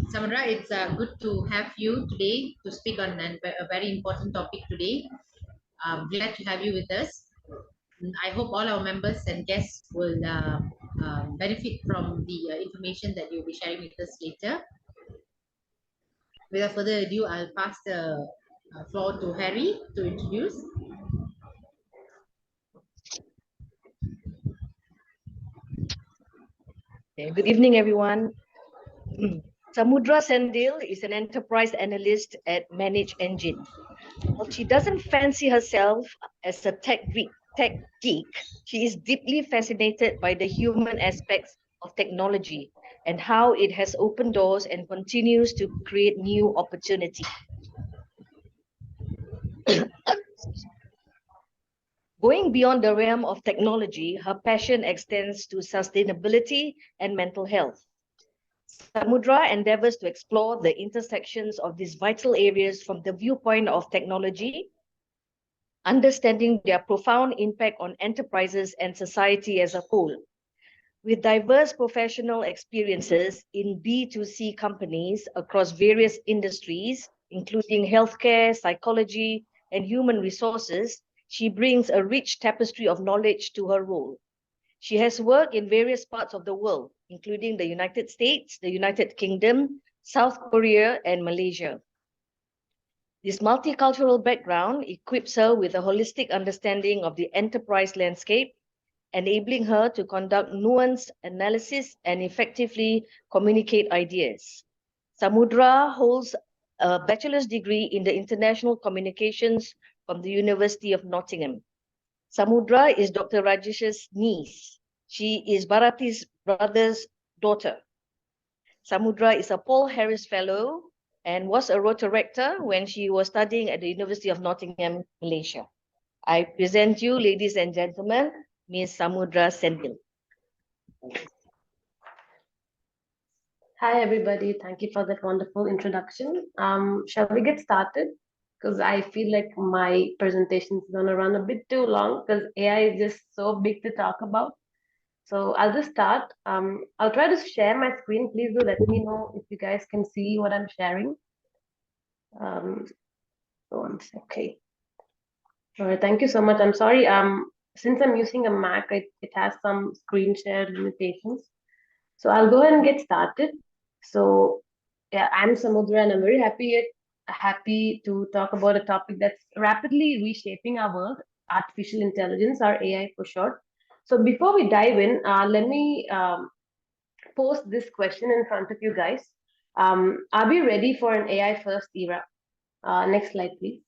Samudhra, it's good to have you today to speak on a very important topic today. Glad to have you with us. I hope all our members and guests will benefit from the information that you'll be sharing with us later. Without further ado, I'll pass the floor to Harry to introduce. Okay, good evening, everyone. Samudhra Sendhil is an enterprise analyst at ManageEngine. While she doesn't fancy herself as a tech geek, she is deeply fascinated by the human aspects of technology and how it has opened doors and continues to create new opportunities. Going beyond the realm of technology, her passion extends to sustainability and mental health. Samudhra endeavors to explore the intersections of these vital areas from the viewpoint of technology, understanding their profound impact on enterprises and society as a whole. With diverse professional experiences in B2C companies across various industries, including healthcare, psychology, and human resources, she brings a rich tapestry of knowledge to her role. She has worked in various parts of the world, including the United States, the United Kingdom, South Korea, and Malaysia. This multicultural background equips her with a holistic understanding of the enterprise landscape, enabling her to conduct nuanced analysis and effectively communicate ideas. Samudhra holds a bachelor's degree in the International Communications from the University of Nottingham. Samudhra is Dr. Rajesh's niece. She is Bharati's brother's daughter. Samudhra is a Paul Harris Fellow and was a Rotarector when she was studying at the University of Nottingham, Malaysia. I present you, ladies and gentlemen, Ms. Samudhra Sendhil. Hi, everybody. Thank you for that wonderful introduction. Shall we get started? Because I feel like my presentation is going to run a bit too long because AI is just so big to talk about. So I'll just start. I'll try to share my screen. Please do let me know if you guys can see what I'm sharing. Okay. All right. Thank you so much. I'm sorry. Since I'm using a Mac, it has some screen share limitations. So I'll go ahead and get started. So yeah, I'm Samudhra and I'm very happy to talk about a topic that's rapidly reshaping our world, artificial intelligence, or AI for short. So before we dive in, let me pose this question in front of you guys. Are we ready for an AI first era? Next slide, please.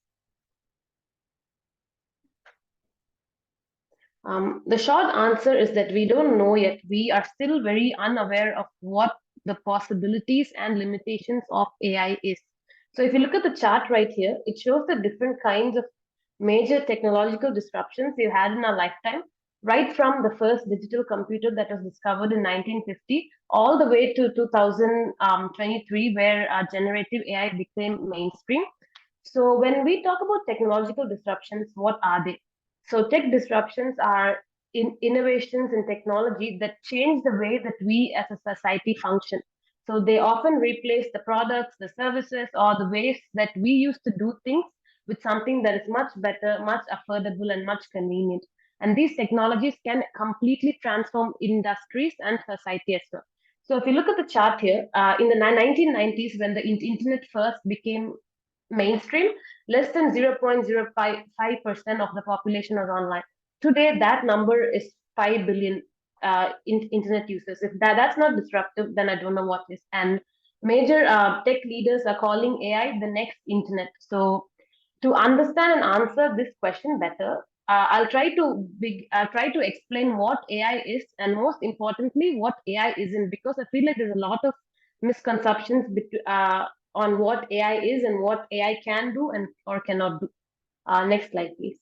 The short answer is that we don't know yet. We are still very unaware of what the possibilities and limitations of AI is. So if you look at the chart right here, it shows the different kinds of major technological disruptions we've had in our lifetime, right from the first digital computer that was discovered in 1950 all the way to 2023, where generative AI became mainstream. So when we talk about technological disruptions, what are they? So tech disruptions are innovations in technology that change the way that we as a society function. So they often replace the products, the services, or the ways that we used to do things with something that is much better, much affordable, and much convenient. And these technologies can completely transform industries and society as well. So if you look at the chart here, in the 1990s, when the internet first became mainstream, less than 0.055% of the population was online. Today, that number is 5 billion internet users. If that's not disruptive, then I don't know what is. And major tech leaders are calling AI the next internet. So to understand and answer this question better, I'll try to explain what AI is, and most importantly, what AI isn't, because I feel like there's a lot of misconceptions on what AI is and what AI can do and or cannot do. Next slide, please.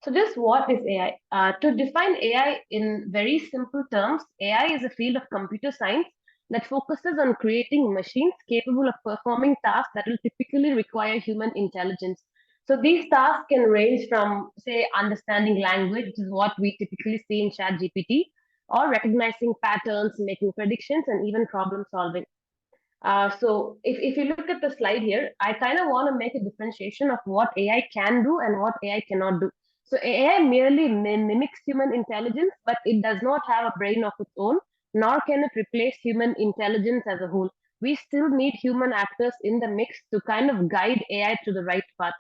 So just what is AI? To define AI in very simple terms, AI is a field of computer science that focuses on creating machines capable of performing tasks that will typically require human intelligence. So these tasks can range from, say, understanding language, which is what we typically see in ChatGPT, or recognizing patterns, making predictions, and even problem solving. So if you look at the slide here, I kind of want to make a differentiation of what AI can do and what AI cannot do. So AI merely mimics human intelligence, but it does not have a brain of its own, nor can it replace human intelligence as a whole. We still need human actors in the mix to kind of guide AI to the right path.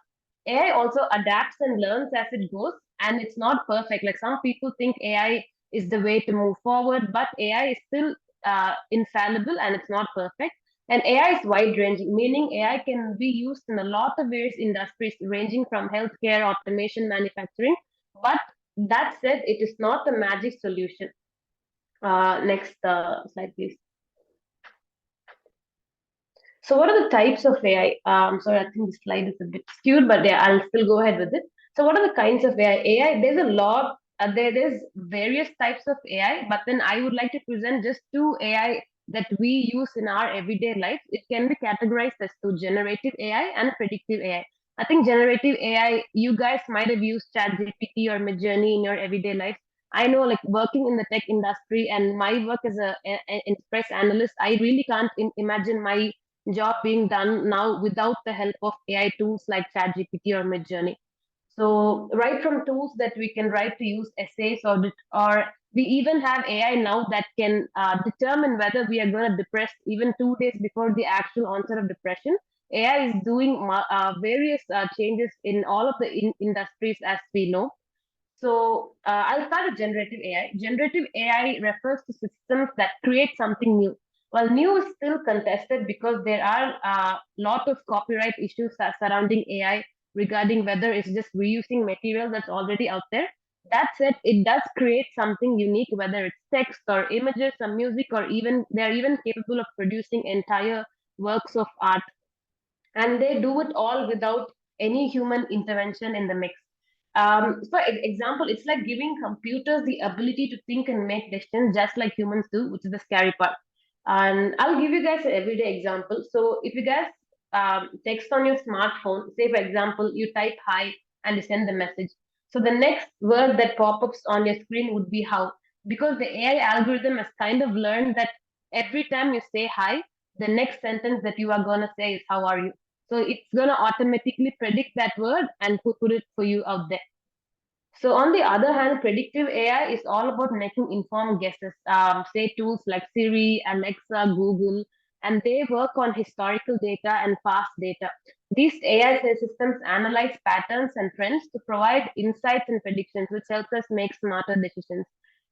AI also adapts and learns as it goes, and it's not perfect. Like some people think AI is the way to move forward, but AI is still infallible and it's not perfect. And AI is wide ranging, meaning AI can be used in a lot of various industries, ranging from healthcare, automation, manufacturing. But that said, it is not a magic solution. Next slide, please. So, what are the types of AI? Sorry, I think the slide is a bit skewed, but yeah, I'll still go ahead with it. So, what are the kinds of AI? AI, there's a lot. There's various types of AI, but then I would like to present just two AI that we use in our everyday life. It can be categorized as to generative AI and predictive AI. I think generative AI, you guys might have used ChatGPT or Midjourney in your everyday life. I know, like working in the tech industry and my work as a enterprise analyst, I really can't imagine my job being done now without the help of AI tools like ChatGPT or Midjourney. So right from tools that we can write to use essays or we even have AI now that can determine whether we are going to depress even 2 days before the actual onset of depression. AI is doing various changes in all of the industries as we know. So I'll start with generative AI. Generative AI refers to systems that create something new. Well, new is still contested because there are a lot of copyright issues surrounding AI regarding whether it's just reusing material that's already out there. That said, it does create something unique, whether it's text or images or music, or even they're even capable of producing entire works of art. And they do it all without any human intervention in the mix. For example, it's like giving computers the ability to think and make decisions just like humans do, which is the scary part. And I'll give you guys an everyday example. So if you guys text on your smartphone, say for example, you type hi and you send the message. So the next word that pops on your screen would be how, because the AI algorithm has kind of learned that every time you say hi, the next sentence that you are gonna say is how are you. So it's gonna automatically predict that word and put it for you out there. So on the other hand, predictive AI is all about making informed guesses. Say tools like Siri, Alexa, Google, and they work on historical data and past data. These AI systems analyze patterns and trends to provide insights and predictions, which helps us make smarter decisions.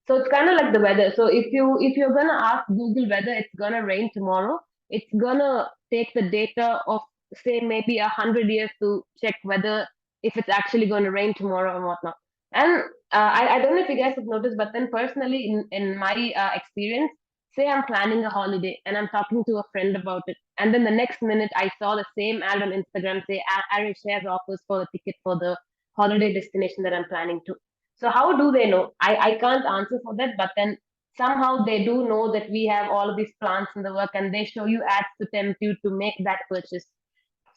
So it's kind of like the weather. So if you're gonna ask Google whether it's gonna rain tomorrow, it's gonna take the data of say maybe 100 years to check whether if it's actually going to rain tomorrow or whatnot. And I don't know if you guys have noticed, but then personally, in my experience, say I'm planning a holiday and I'm talking to a friend about it, and then the next minute I saw the same ad on Instagram say Irish shares offers for the ticket for the holiday destination that I'm planning to. So how do they know? I can't answer for that, but then somehow they do know that we have all of these plans in the work, and they show you ads to tempt you to make that purchase.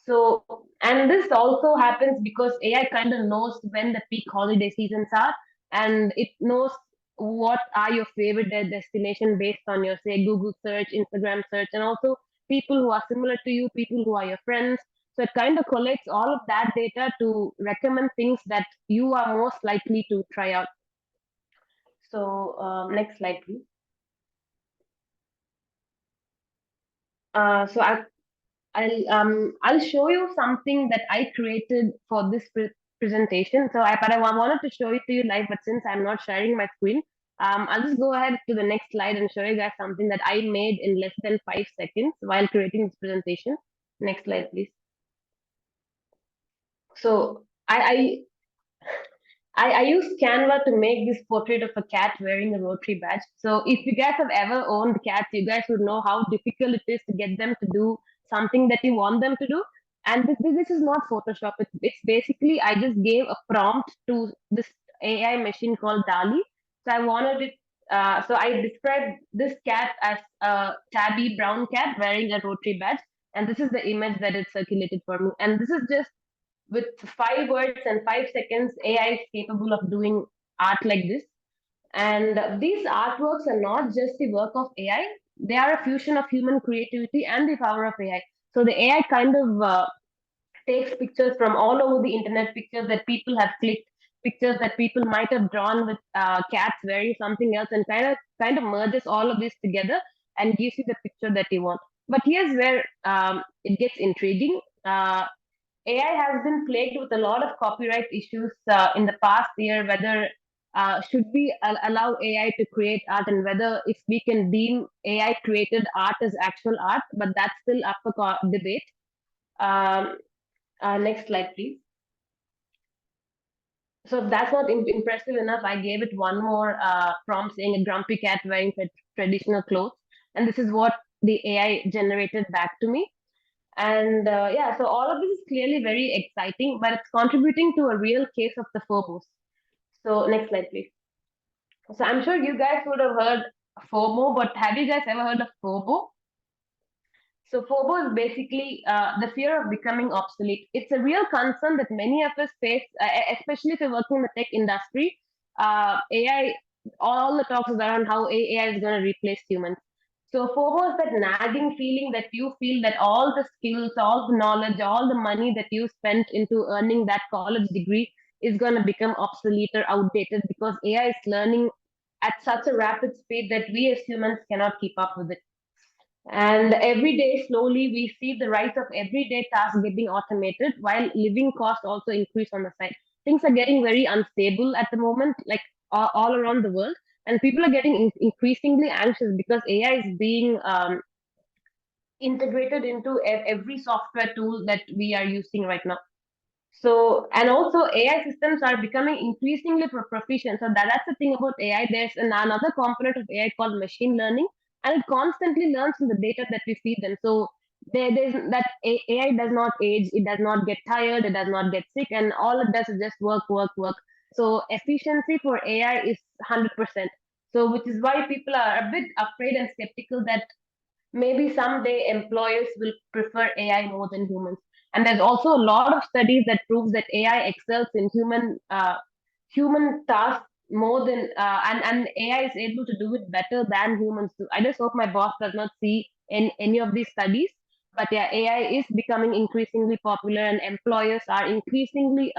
So, and this also happens because AI kind of knows when the peak holiday seasons are, and it knows what are your favorite destination based on your, say, Google search, Instagram search, and also people who are similar to you, people who are your friends. So it kind of collects all of that data to recommend things that you are most likely to try out. So next slide, please. So I'll show you something that I created for this presentation. So I wanted to show it to you live, but since I'm not sharing my screen, I'll just go ahead to the next slide and show you guys something that I made in less than 5 seconds while creating this presentation. Next slide, please. So I used Canva to make this portrait of a cat wearing a Rotary badge. So if you guys have ever owned cats, you guys would know how difficult it is to get them to do something that you want them to do. And this is not Photoshop. It's basically, I just gave a prompt to this AI machine called DALI. So I wanted it, so I described this cat as a tabby brown cat wearing a Rotary badge. And this is the image that it circulated for me. And this is just with 5 words and 5 seconds, AI is capable of doing art like this. And these artworks are not just the work of AI. they are a fusion of human creativity and the power of AI. So the AI kind of takes pictures from all over the internet, pictures that people have clicked, pictures that people might have drawn with cats wearing something else, and kind of merges all of this together and gives you the picture that you want. But here's where it gets intriguing. AI has been plagued with a lot of copyright issues in the past year, whether should we allow AI to create art, and whether if we can deem AI created art as actual art, but that's still up for debate. Um, Next slide, please. So if that's not impressive enough, I gave it one more prompt saying a grumpy cat wearing traditional clothes. And this is what the AI generated back to me. And yeah, so all of this is clearly very exciting, but it's contributing to a real case of the FOMOs. So next slide, please. So I'm sure you guys would have heard FOMO, but have you guys ever heard of FOMO? So FOMO is basically the fear of becoming obsolete. It's a real concern that many of us face, especially if you're working in the tech industry. AI, all the talks is around how AI is going to replace humans. So FOMO is that nagging feeling that you feel that all the skills, all the knowledge, all the money that you spent into earning that college degree is going to become obsolete or outdated because AI is learning at such a rapid speed that we as humans cannot keep up with it. And every day, slowly, we see the rise of everyday tasks getting automated while living costs also increase on the side. Things are getting very unstable at the moment, like all around the world. And people are getting increasingly anxious because AI is being integrated into every software tool that we are using right now. So, and also AI systems are becoming increasingly proficient. So that's the thing about AI. There's another component of AI called machine learning, and it constantly learns from the data that we feed them. So there's that AI does not age, it does not get tired, it does not get sick, and all it does is just work, work, work. So efficiency for AI is 100%. So which is why people are a bit afraid and skeptical that maybe someday employers will prefer AI more than humans. And there's also a lot of studies that proves that AI excels in human tasks more than and AI is able to do it better than humans do. I just hope my boss does not see any of these studies. But yeah, AI is becoming increasingly popular, and employers are increasingly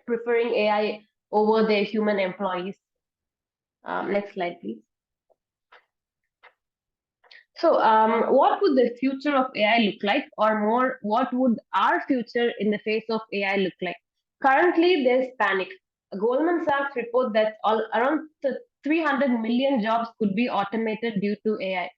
preferring AI over their human employees. Next slide, please. So, what would the future of AI look like, or more, what would our future in the face of AI look like? Currently, there's panic. Goldman Sachs report that around 300 million jobs could be automated due to AI,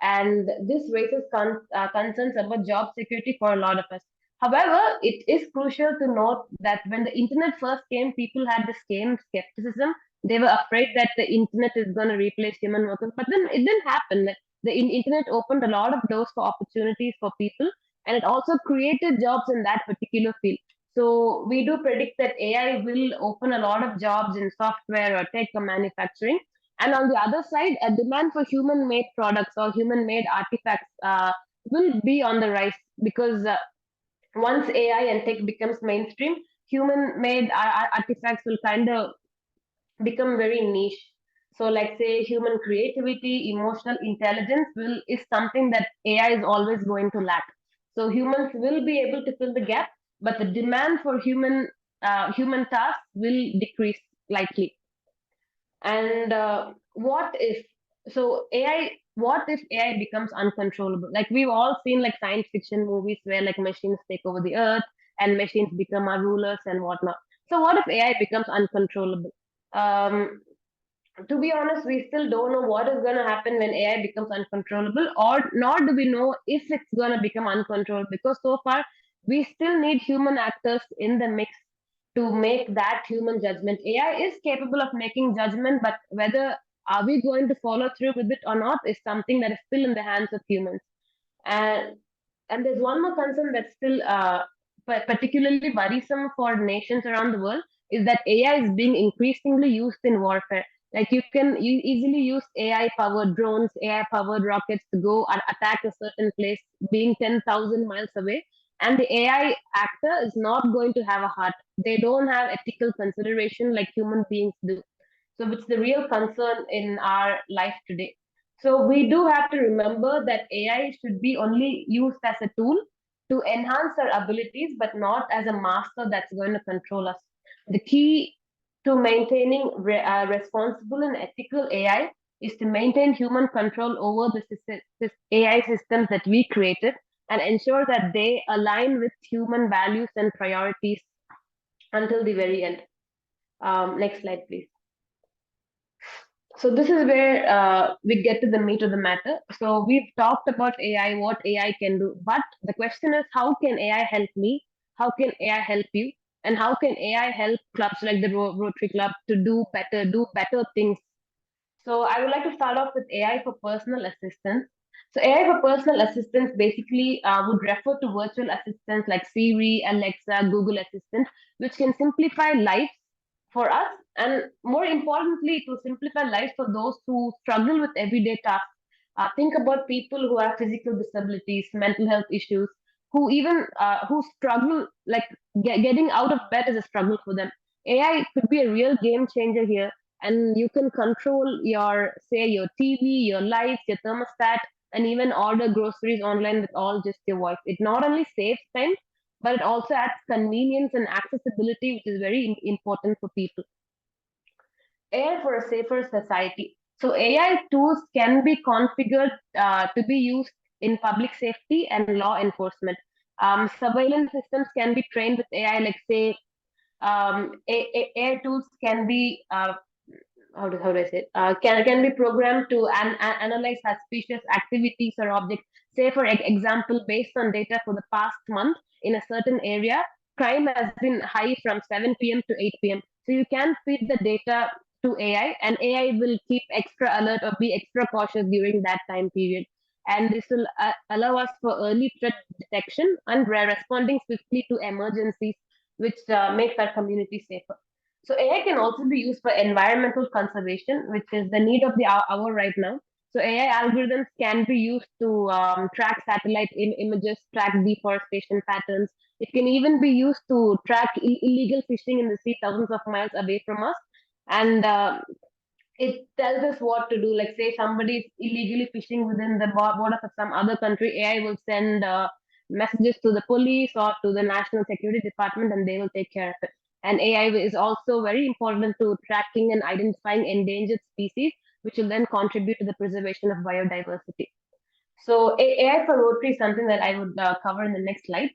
and this raises concerns about job security for a lot of us. However, it is crucial to note that when the internet first came, people had the same skepticism. They were afraid that the internet is going to replace human workers, but then it didn't happen. The internet opened a lot of doors for opportunities for people, and it also created jobs in that particular field. So we do predict that AI will open a lot of jobs in software or tech or manufacturing. And on the other side, a demand for human-made products or human-made artifacts will be on the rise because once AI and tech becomes mainstream, human-made artifacts will kind of become very niche. So, like say, human creativity, emotional intelligence is something that AI is always going to lack. So humans will be able to fill the gap, but the demand for human tasks will decrease likely. And what if so AI? What if AI becomes uncontrollable? Like we've all seen like science fiction movies where like machines take over the earth and machines become our rulers and whatnot. So what if AI becomes uncontrollable? Um, to be honest, we still don't know what is going to happen when AI becomes uncontrollable, or nor do we know if it's going to become uncontrollable because so far we still need human actors in the mix to make that human judgment. AI is capable of making judgment, but whether are we going to follow through with it or not is something that is still in the hands of humans. And and there's one more concern that's still particularly worrisome for nations around the world is that AI is being increasingly used in warfare. Like you easily use AI powered drones, AI powered rockets to go and attack a certain place, being 10,000 miles away. And the AI actor is not going to have a heart. They don't have ethical consideration like human beings do. So, it's the real concern in our life today. So we do have to remember that AI should be only used as a tool to enhance our abilities, but not as a master that's going to control us. The key to maintaining responsible and ethical AI is to maintain human control over the AI systems that we created and ensure that they align with human values and priorities until the very end. Next slide, please. So this is where we get to the meat of the matter. So we've talked about AI, what AI can do, but the question is, how can AI help me? How can AI help you? And how can AI help clubs like the Rotary Club to do better things? So I would like to start off with AI for personal assistance. So AI for personal assistance basically would refer to virtual assistants like Siri, Alexa, Google Assistant, which can simplify life for us, and more importantly, to simplify life for those who struggle with everyday tasks. Think about people who have physical disabilities, mental health issues, who struggle like getting out of bed is a struggle for them. AI could be a real game changer here, and you can control your TV, your lights, your thermostat, and even order groceries online with all just your voice. It not only saves time, but it also adds convenience and accessibility, which is very important for people. AI for a safer society. So AI tools can be configured to be used in public safety and law enforcement. Surveillance systems can be trained with AI, like say AI tools can be how do I say it? Can be programmed to analyze suspicious activities or objects. Say, for example, based on data for the past month in a certain area, crime has been high from 7 p.m. to 8 p.m. So you can feed the data to AI, and AI will keep extra alert or be extra cautious during that time period. And this will allow us for early threat detection and responding swiftly to emergencies, which makes our community safer. So AI can also be used for environmental conservation, which is the need of the hour right now. So AI algorithms can be used to track satellite images, track deforestation patterns. It can even be used to track illegal fishing in the sea thousands of miles away from us. And it tells us what to do. Like say somebody is illegally fishing within the border of some other country, AI will send messages to the police or to the National Security Department, and they will take care of it. And AI is also very important to tracking and identifying endangered species, which will then contribute to the preservation of biodiversity. So AI for Rotary is something that I would cover in the next slide.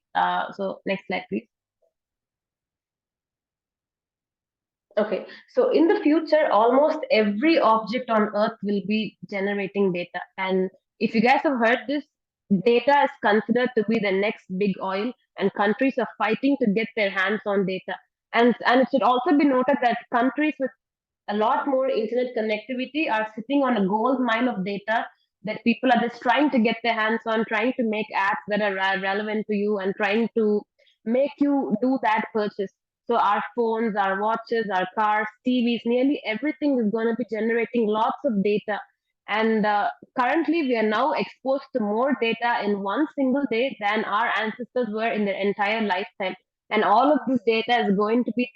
So next slide, please. Okay, so in the future, almost every object on Earth will be generating data. And if you guys have heard this, data is considered to be the next big oil, and countries are fighting to get their hands on data. And it should also be noted that countries with a lot more internet connectivity are sitting on a gold mine of data that people are just trying to get their hands on, trying to make apps that are relevant to you, and trying to make you do that purchase. So our phones, our watches, our cars, TVs, nearly everything is going to be generating lots of data. And currently, we are now exposed to more data in one single day than our ancestors were in their entire lifetime. And all of this data is going to be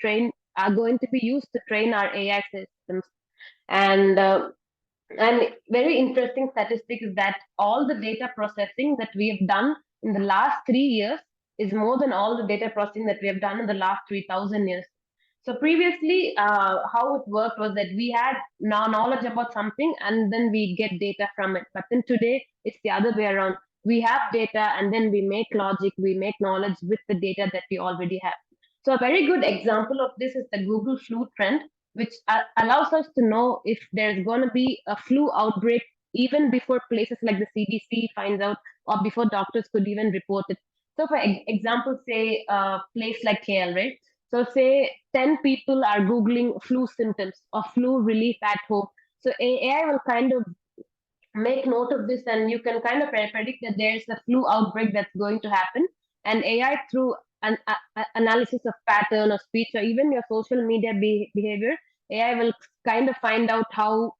are going to be used to train our AI systems. And very interesting statistic is that all the data processing that we have done in the last 3 years is more than all the data processing that we have done in the last 3,000 years. So previously, how it worked was that we had now knowledge about something and then we get data from it. But then today, it's the other way around. We have data and then we make logic, we make knowledge with the data that we already have. So a very good example of this is the Google flu trend, which allows us to know if there's going to be a flu outbreak even before places like the CDC finds out, or before doctors could even report it. So for example, say a place like KL, right? So say 10 people are Googling flu symptoms or flu relief at home. So AI will kind of make note of this, and you can kind of predict that there's a flu outbreak that's going to happen. And AI, through an analysis of pattern or speech or even your social media behavior, AI will kind of find out how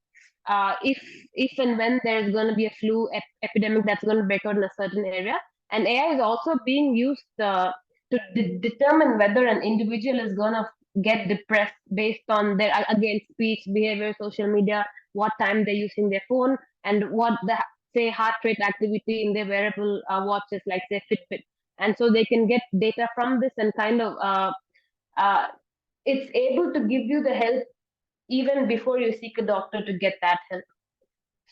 if and when there's going to be a flu epidemic that's going to break out in a certain area. And AI is also being used to determine whether an individual is going to get depressed based on their again speech, behavior, social media, what time they're using their phone, and what the say heart rate activity in their wearable watches, like say Fitbit, and so they can get data from this and kind of uh, it's able to give you the help even before you seek a doctor to get that help.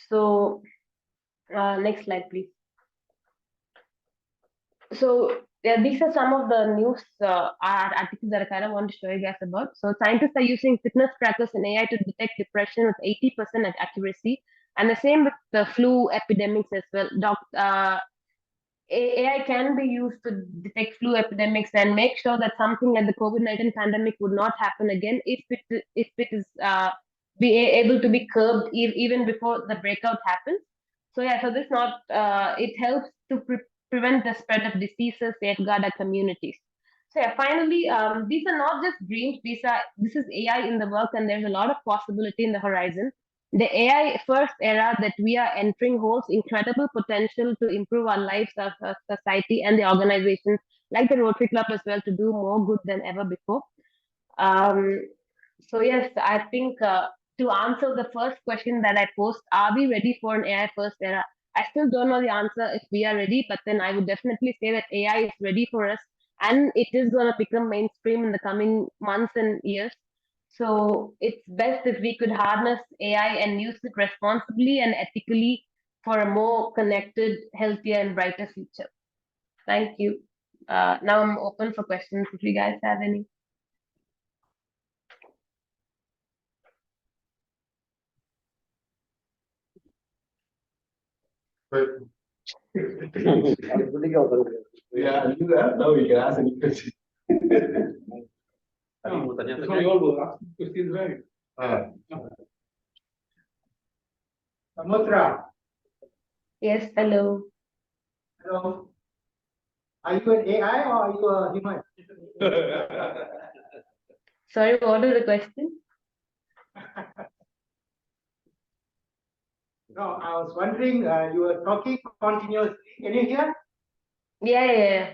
So next slide, please. So yeah, these are some of the news articles that I kind of want to show you guys about. So scientists are using fitness trackers and AI to detect depression with 80% accuracy, and the same with the flu epidemics as well. AI can be used to detect flu epidemics and make sure that something like the COVID-19 pandemic would not happen again if it is able to be curbed even before the breakout happens. So yeah, so this not it helps to prevent the spread of diseases, safeguard our communities. So yeah, finally, these are not just dreams. This is AI in the work, and there's a lot of possibility in the horizon. The AI first era that we are entering holds incredible potential to improve our lives, our society, and the organizations like the Rotary Club as well to do more good than ever before. Um, so yes, I think to answer the first question that I posed, are we ready for an AI first era? I still don't know the answer if we are ready, but then I would definitely say that AI is ready for us, and it is going to become mainstream in the coming months and years. So it's best if we could harness AI and use it responsibly and ethically for a more connected, healthier, and brighter future. Thank you. Now I'm open for questions if you guys have any. Yeah, I knew that. Now you can ask any question. So you all will ask questions, right? Samudhra, Yes, hello. hello. Are you an AI or are you a human? Sorry, what was the question? No, I was wondering, you were talking continuously. Can you hear? Yeah.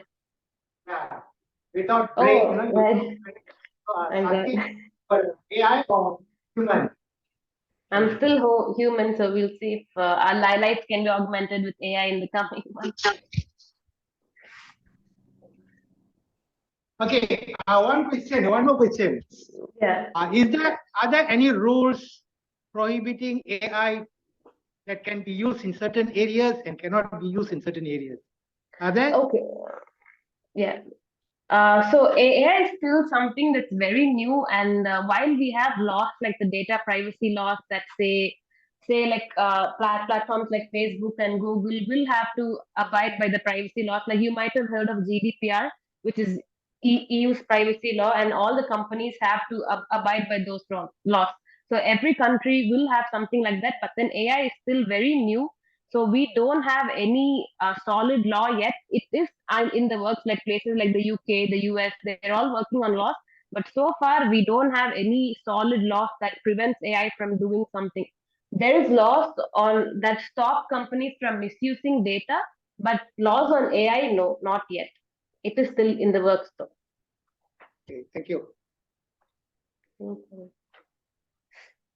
Yeah. Without break, Oh, you right. I got asking for AI or human? I'm still human, so we'll see if our lives can be augmented with AI in the coming months. Okay, one more question. Yeah. Are there any rules prohibiting AI that can be used in certain areas and cannot be used in certain areas? Are there? Okay. Yeah. So AI is still something that's very new, and while we have laws like the data privacy laws that say like platforms like Facebook and Google will have to abide by the privacy laws. Like you might have heard of GDPR, which is EU's privacy law, and all the companies have to abide by those laws. So every country will have something like that, but then AI is still very new, so we don't have any solid law yet. It is in the works, like places like the UK, the US, they're all working on laws. But so far, we don't have any solid laws that prevents AI from doing something. There is laws on that stop companies from misusing data, but laws on AI, no, not yet. It is still in the works though. Okay, thank you. Okay.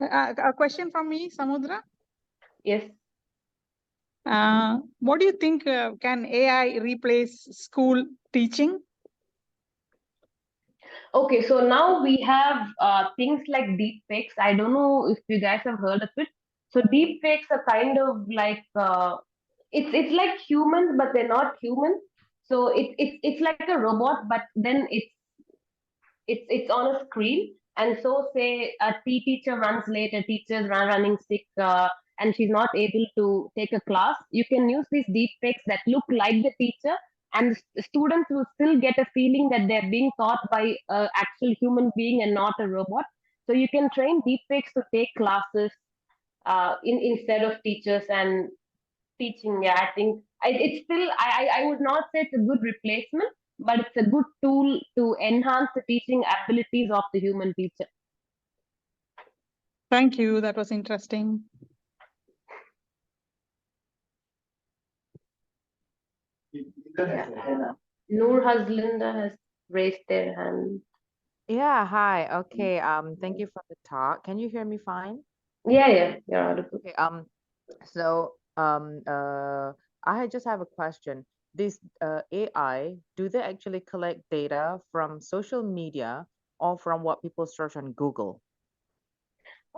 A question from me, Samudhra. Yes. What do you think? Can AI replace school teaching? Okay, so now we have things like deepfakes. I don't know if you guys have heard of it. So deepfakes are kind of like it's like humans, but they're not human. So it's like a robot, but then it's on a screen. And so say a teacher runs late, a teacher's running sick, and she's not able to take a class. You can use these deepfakes that look like the teacher, and the students will still get a feeling that they're being taught by an actual human being and not a robot. So you can train deepfakes to take classes instead of teachers and teaching. Yeah, I think it's still I would not say it's a good replacement, but it's a good tool to enhance the teaching abilities of the human teacher. Thank you. That was interesting. Yeah. Noor Linda has raised their hand. Yeah, hi. Okay. Thank you for the talk. Can you hear me fine? Yeah, you're audible. Okay. So I just have a question. This AI, do they actually collect data from social media or from what people search on Google?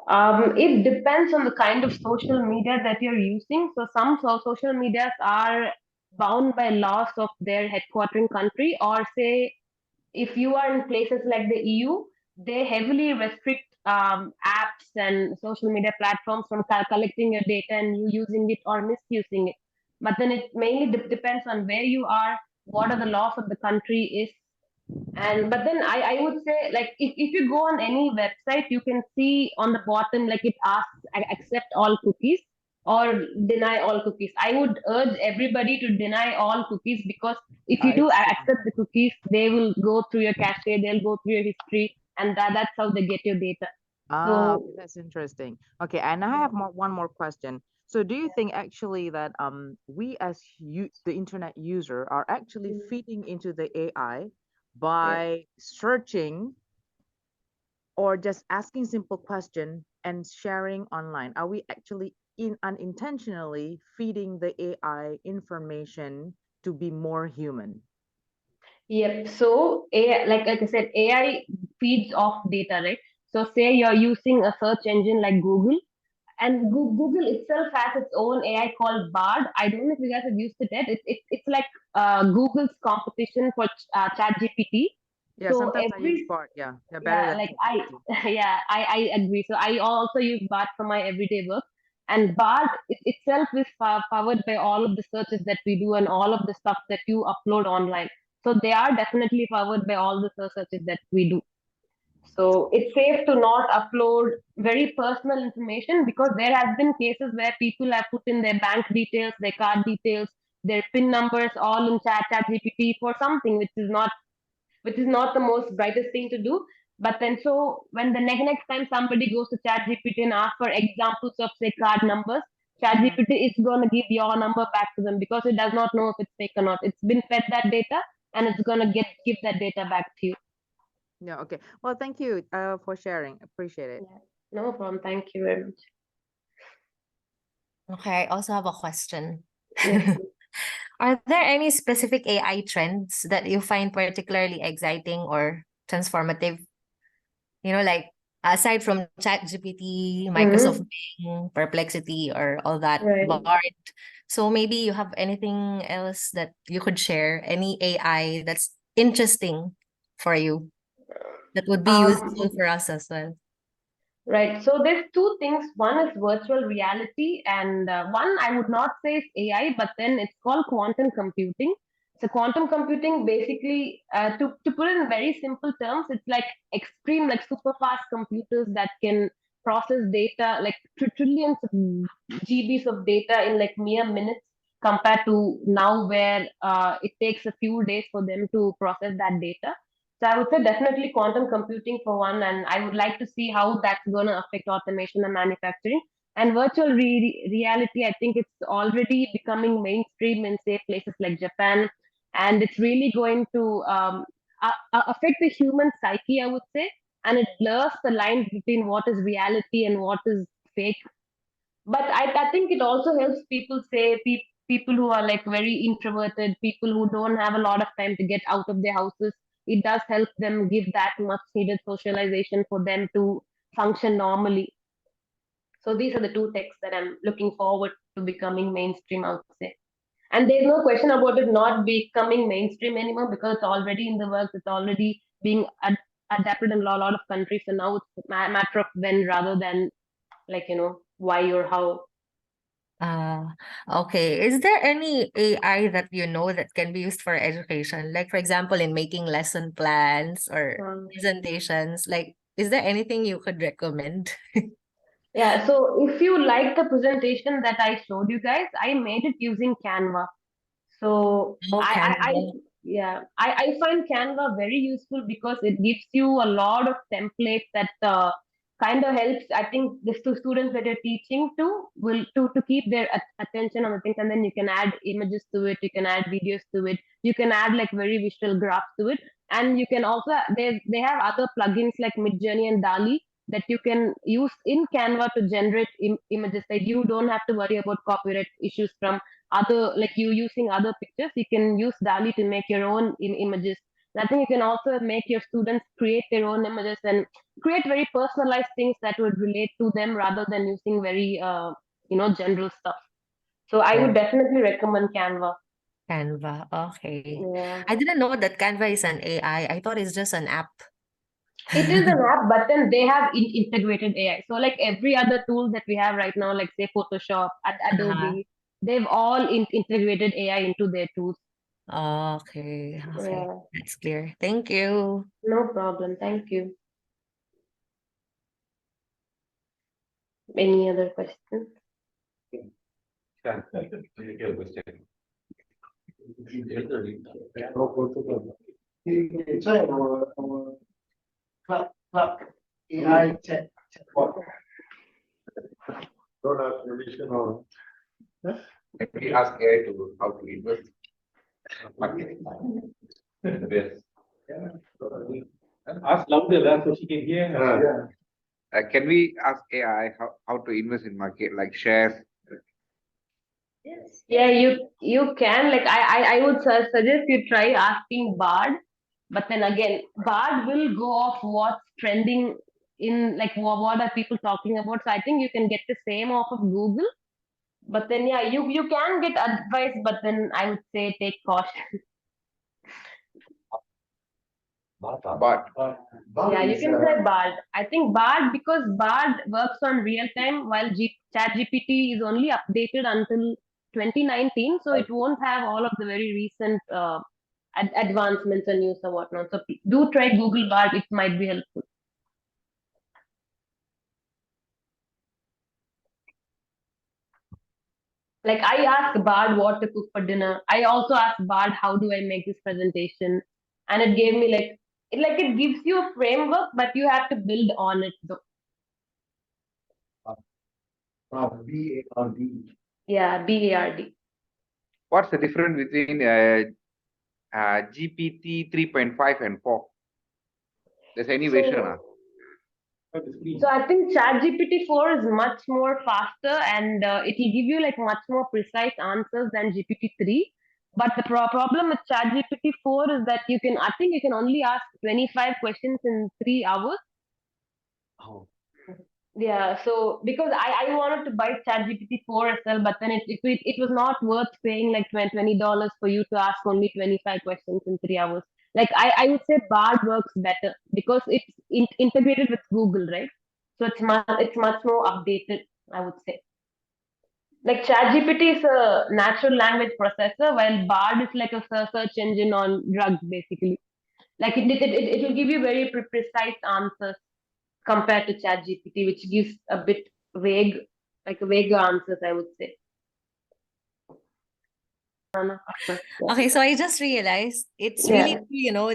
It depends on the kind of social media that you're using. So some social medias are bound by laws of their headquartering country, or say if you are in places like the EU, they heavily restrict apps and social media platforms from collecting your data and you using it or misusing it. But then it mainly depends on where you are, what are the laws of the country is. And but then I would say, like, if you go on any website, you can see on the bottom, like, it asks accept all cookies or deny all cookies. I would urge everybody to deny all cookies, because if you I do see. accept the cookies, they will go through your cache, they'll go through your history, and that's how they get your data. Ah, So okay, that's interesting. Okay, and I have one more question. So do you think actually that we as the internet user are actually feeding into the AI yeah. by searching or just asking simple question and sharing online? Are we actually unintentionally feeding the AI information to be more human? Yep. So AI, like I said, AI feeds off data, right? So say you're using a search engine like Google, and Google itself has its own AI called Bard. I don't know if you guys have used it yet. It's like Google's competition for ChatGPT. Yeah, So sometimes I use every Bart. Yeah, they're better yeah, than like I ChatGPT. yeah, I agree. So I also use Bard for my everyday work, and Bard itself is powered by all of the searches that we do and all of the stuff that you upload online. So they are definitely powered by all the searches that we do. So it's safe to not upload very personal information, because there have been cases where people have put in their bank details, their card details, their PIN numbers all in ChatGPT for something which is not the most brightest thing to do. But then, so when the next time somebody goes to ChatGPT and asks for examples of, say, card numbers, Mhm. ChatGPT is going to give your number back to them, because it does not know if it's fake or not. It's been fed that data, and it's going to give that data back to you. Yeah, okay. Well, thank you for sharing. Appreciate it. Yeah. No problem. Thank you very much. Okay, I also have a question. Yes. Are there any specific AI trends that you find particularly exciting or transformative? Like aside from ChatGPT, Microsoft Mm-hmm. Bing, Perplexity, or all that, Right. Bard. So maybe you have anything else that you could share, any AI that's interesting for you that would be useful Um, for us as well. right. So there's two things. One is virtual reality, and one I would not say is AI, but then it's called quantum computing. So quantum computing, basically, to put it in very simple terms, it's like extreme, like super fast computers that can process data, like trillions of GBs of data in like mere minutes, compared to now where it takes a few days for them to process that data. So I would say definitely quantum computing for one, and I would like to see how that's going to affect automation and manufacturing. And virtual reality, I think it's already becoming mainstream in, say, places like Japan, and it's really going to affect the human psyche, I would say, and it blurs the lines between what is reality and what is fake. But I think it also helps people, say, people who are like very introverted, people who don't have a lot of time to get out of their houses. It does help them give that much needed socialization for them to function normally. So these are the two techs that I'm looking forward to becoming mainstream, I would say. And there's no question about it not becoming mainstream anymore, because it's already in the works, it's already being adapted in a lot of countries. So now it's a matter of when rather than, like, why or how. Uh, okay. Is there any AI that you know that can be used for education? Like, for example, in making lesson plans or Um, presentations, like, is there anything you could recommend? Yeah, so if you like the presentation that I showed you guys, I made it using Canva. So Oh, I Canva. yeah, I find Canva very useful, because it gives you a lot of templates that kind of helps. I think the students that you're teaching to will to keep their attention on the things, and then you can add images to it, you can add videos to it, you can add like very visual graphs to it, and you can also they have other plugins like Midjourney and Dali that you can use in Canva to generate images. Like you don't have to worry about copyright issues from other, like you using other pictures. You can use DALL-E to make your own images. And I think you can also make your students create their own images and create very personalized things that would relate to them rather than using very general stuff. So I would definitely recommend Canva. Canva. Okay. Yeah. I didn't know that Canva is an AI. I thought it's just an app. It is an app, but then they have integrated AI. So like every other tool that we have right now, like say Photoshop, Adobe, they've all integrated AI into their tools. Okay. Okay. Yeah, That's clear. Thank you. no problem. Thank you. Any other questions? Try our club AI chatbot. Don't have permission or. We ask AI to how to invest marketing. Yes. Ask louder so she can hear. Can we ask AI how to invest in market like shares? Yeah, you can. Like I would suggest you try asking Bard, but then again, Bard will go off what's trending in, like what are people talking about. So I think you can get the same off of Google. But then yeah, you can get advice, but then I would say take caution. But Yeah, you can try Bard. I think Bard, because Bard works on real time, while ChatGPT is only updated until 2019, so it won't have all of the very recent advancements and news or whatnot. So do try Google Bard; it might be helpful. Like I asked Bard what to cook for dinner. I also asked Bard how do I make this presentation, and it gave me it gives you a framework, but you have to build on it though. BARD. Yeah, BARD. what's the difference between GPT 3.5 and 4? There's any version? So I think ChatGPT 4 is much more faster and it will give you like much more precise answers than GPT 3. But the problem with ChatGPT 4 is that I think you can only ask 25 questions in 3 hours. Oh. Yeah, so because I wanted to buy ChatGPT 4 as well, but then it was not worth paying like $20 for you to ask only 25 questions in 3 hours. Like I would say Bard works better because it's integrated with Google, right? So it's much more updated, I would say. Like ChatGPT is a natural language processor, while Bard is like a search engine on drugs, basically. Like it will give you very precise answers compared to ChatGPT, which gives a bit vague, vaguer answers, I would say. Okay, so I just realized it's really,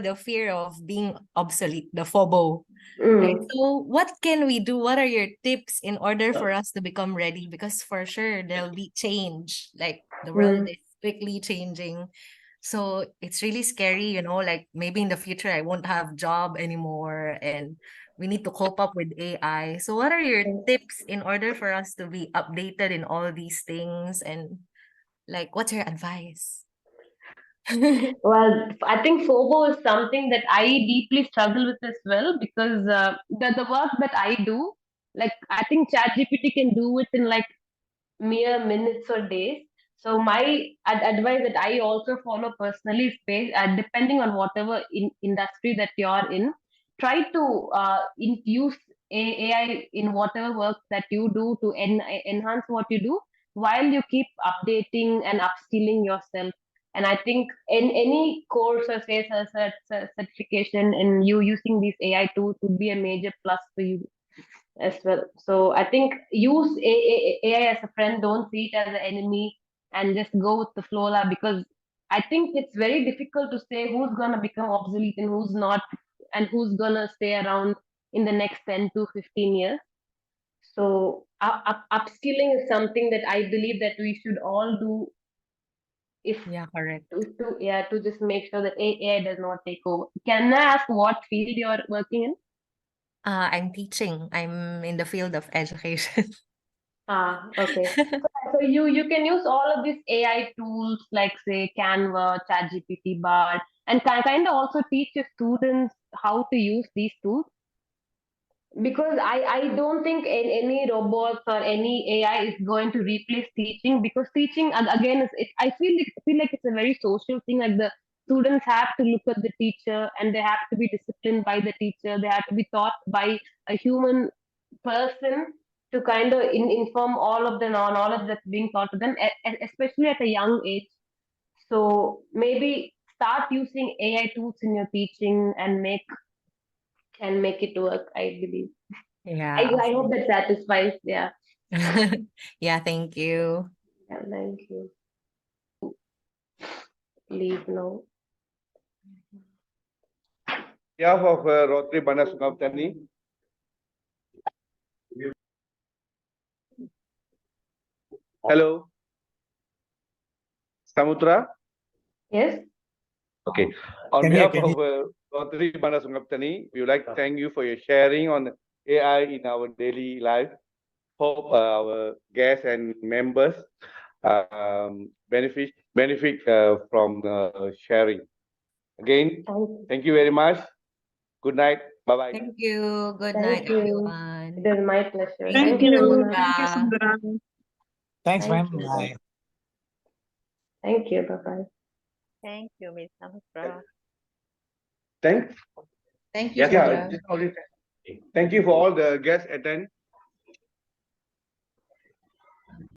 the fear of being obsolete, the FOBO. Right? So what can we do? What are your tips in order for us to become ready? Because for sure there'll be change, like the world is quickly changing. So it's really scary, like maybe in the future I won't have job anymore and we need to cope up with AI. So what are your tips in order for us to be updated in all these things, and like what's your advice? Well, I think FOBO is something that I deeply struggle with as well because the work that I do, like I think ChatGPT can do it in like mere minutes or days. So my advice that I also follow personally is depending on whatever industry that you're in, try to use AI in whatever work that you do to enhance what you do while you keep updating and upskilling yourself. And I think in any course or say certification and you using these AI tools would be a major plus for you as well. So I think use AI as a friend, don't see it as an enemy, and just go with the flow lah, because I think it's very difficult to say who's gonna become obsolete and who's not, and who's gonna stay around in the next 10 to 15 years. So upskilling is something that I believe that we should all do. Correct. To just make sure that AI does not take over. Can I ask what field you're working in? I'm teaching. I'm in the field of education. Okay. So you can use all of these AI tools like say Canva, ChatGPT, Bard, and kind of also teach your students how to use these tools. Because I don't think any robots or any AI is going to replace teaching, because teaching again I feel like it's a very social thing. Like the students have to look at the teacher and they have to be disciplined by the teacher. They have to be taught by a human person to kind of inform all of the knowledge that's being taught to them, especially at a young age. So maybe start using AI tools in your teaching and make it work, I believe. Yeah. I hope that satisfies. Yeah. Yeah, thank you. Yeah, thank you. Leave now. behalf of Rotary Banasungaptani, hello, Samudhra. Yes. Okay. On Can behalf you of Rotary Banasungaptani, we would like to thank you for your sharing on AI in our daily life. Hope our guests and members benefit from sharing. Again, thank you very much. Good night. Bye-bye. Thank you. Good night, Thank you. everyone. It is my pleasure. Thank Thank you very you. much. Thank you, Yeah. Samudhra. Thanks, Thank ma'am. you. Bye. Thank you. Bye-bye. Thank you, Ms. Samudhra. Thank Thank you, yeah, Samudhra. thank you for all the guests attend.